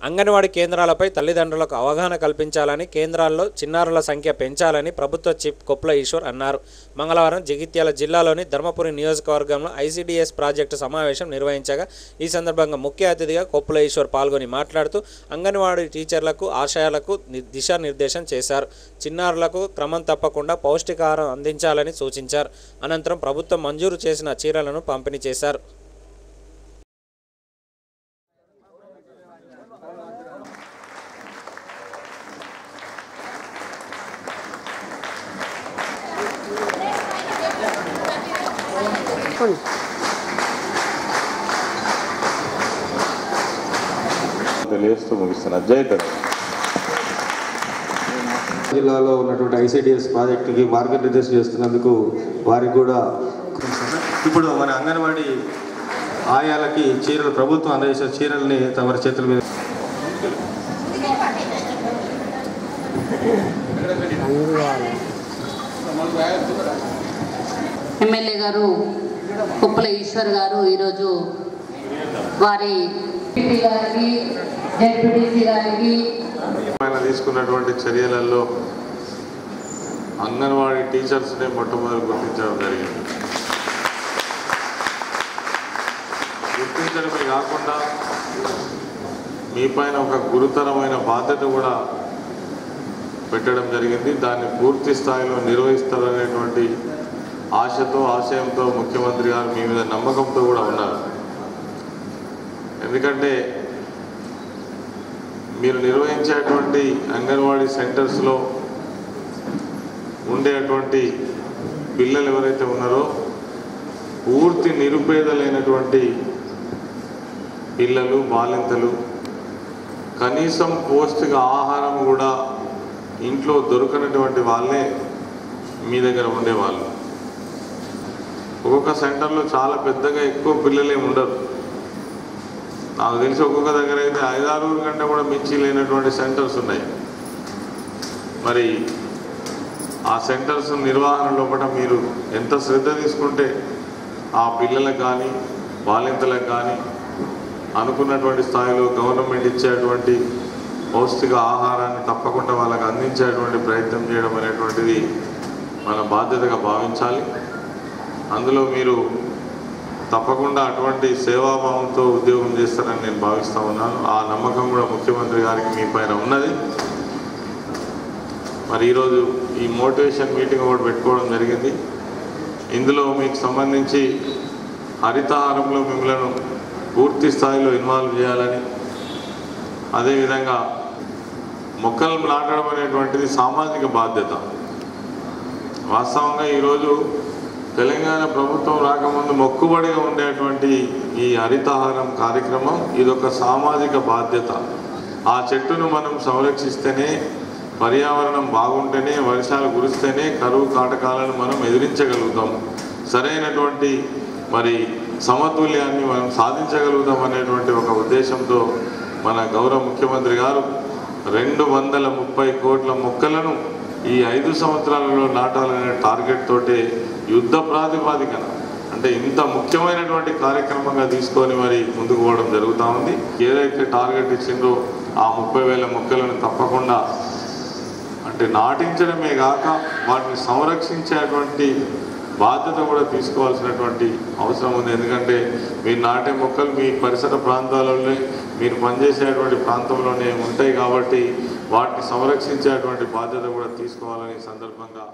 అంగన్వాడీ కేంద్రాలపై తల్లిదండ్రులకు అవగాహన కల్పించాలని, కేంద్రాల్లో చిన్నారుల సంఖ్య పెంచాలని ప్రభుత్వ చీఫ్ కొప్పుల ఈశ్వర్ అన్నారు. మంగళవారం జగిత్యాల జిల్లాలోని ధర్మపురి నియోజకవర్గంలో ఐసిడిఎస్ ప్రాజెక్టు సమావేశం నిర్వహించగా ఈ సందర్భంగా ముఖ్య అతిథిగా కొప్పుల ఈశ్వర్ పాల్గొని మాట్లాడుతూ అంగన్వాడీ టీచర్లకు ఆశయాలకు దిశానిర్దేశం చేశారు. చిన్నారులకు క్రమం తప్పకుండా పౌష్టికాహారం అందించాలని సూచించారు. అనంతరం ప్రభుత్వం మంజూరు చేసిన చీరలను పంపిణీ చేశారు. జిల్లాలో ఉన్నటువంటి ఐసిడిఎస్ ప్రాజెక్టుకి మార్గనిర్దేశం చేస్తున్నందుకు వారికి కూడా ఇప్పుడు మన అంగన్వాడీ ఆయాలకి చీరలు ప్రభుత్వం అందజేసే చీరల్ని తమ చేతుల మీద ఎమ్మెల్యే గారు కొప్పుల ఈశ్వర్ గారు ఈరోజు వారి గారికి జెడ్పీటీసీ గారికి తీసుకున్నటువంటి చర్యలలో అంగన్వాడీ టీచర్స్ని మొట్టమొదటి గుర్తించడం జరిగింది. గుర్తించడమే కాకుండా మీ పైన ఒక గురుతరమైన బాధ్యత కూడా పెట్టడం జరిగింది. దాన్ని పూర్తి స్థాయిలో నిర్వహిస్తారనేటువంటి ఆశతో ఆశయంతో ముఖ్యమంత్రి గారు మీ మీద నమ్మకంతో కూడా ఉన్నారు. ఎందుకంటే మీరు నిర్వహించేటువంటి అంగన్వాడీ సెంటర్స్లో ఉండేటువంటి పిల్లలు ఎవరైతే ఉన్నారో పూర్తి నిరుపేదలైనటువంటి పిల్లలు, బాలింతలు, కనీసం పౌష్టిక ఆహారం కూడా ఇంట్లో దొరకనటువంటి వాళ్ళే మీ దగ్గర ఉండేవాళ్ళు. ఒక్కొక్క సెంటర్లో చాలా పెద్దగా ఎక్కువ పిల్లలే ఉండరు. నాకు తెలిసి ఒక్కొక్క దగ్గర అయితే 5-6 కంటే కూడా మించి లేనటువంటి సెంటర్స్ ఉన్నాయి. మరి ఆ సెంటర్స్ నిర్వహణ లోపల మీరు ఎంత శ్రద్ధ తీసుకుంటే ఆ పిల్లలకు కానీ బాలింతలకు కానీ అనుకున్నటువంటి స్థాయిలో గవర్నమెంట్ ఇచ్చేటువంటి పౌష్టిక ఆహారాన్ని తప్పకుండా వాళ్ళకి అందించేటువంటి ప్రయత్నం చేయడం అనేటువంటిది మన బాధ్యతగా భావించాలి. అందులో మీరు తప్పకుండా అటువంటి సేవాభావంతో ఉద్యోగం చేస్తారని నేను భావిస్తూ ఉన్నాను. ఆ నమ్మకం కూడా ముఖ్యమంత్రి గారికి మీ పైన ఉన్నది. మరి ఈరోజు ఈ మోటివేషన్ మీటింగ్ కూడా పెట్టుకోవడం జరిగింది. ఇందులో మీకు సంబంధించి హరితహారంలో మిమ్మల్ని పూర్తి స్థాయిలో ఇన్వాల్వ్ చేయాలని, అదేవిధంగా మొక్కలు నాటడం అనేటువంటిది సామాజిక బాధ్యత. వాస్తవంగా ఈరోజు తెలంగాణ ప్రభుత్వం రాకముందు మొక్కుబడిగా ఉండేటువంటి ఈ హరితహారం కార్యక్రమం ఇదొక సామాజిక బాధ్యత. ఆ చెట్టును మనం సంరక్షిస్తేనే, పర్యావరణం బాగుంటేనే, వర్షాలు కురిస్తేనే కరువు కాటకాలను మనం ఎదిరించగలుగుతాం. సరైనటువంటి మరి సమతుల్యాన్ని మనం సాధించగలుగుతాం అనేటువంటి ఒక ఉద్దేశంతో మన గౌరవ ముఖ్యమంత్రి గారు 230 కోట్ల మొక్కలను ఈ 5 సంవత్సరాలలో నాటాలనే టార్గెట్ తోటి యుద్ధ ప్రాతిపాదికన అంటే ఇంత ముఖ్యమైనటువంటి కార్యక్రమంగా తీసుకొని మరి ముందుకు పోవడం జరుగుతూ ఉంది. ఏదైతే టార్గెట్ ఇచ్చిందో ఆ 30,000 మొక్కలను తప్పకుండా అంటే నాటించడమే కాక వాటిని సంరక్షించేటువంటి బాధ్యత కూడా తీసుకోవాల్సినటువంటి అవసరం ఉంది. ఎందుకంటే మీరు నాటే మొక్కలు మీ పరిసర ప్రాంతాలలోనే, మీరు పనిచేసేటువంటి ప్రాంతంలోనే ఉంటాయి కాబట్టి వాటిని సంరక్షించేటువంటి బాధ్యత కూడా తీసుకోవాలని సందర్భంగా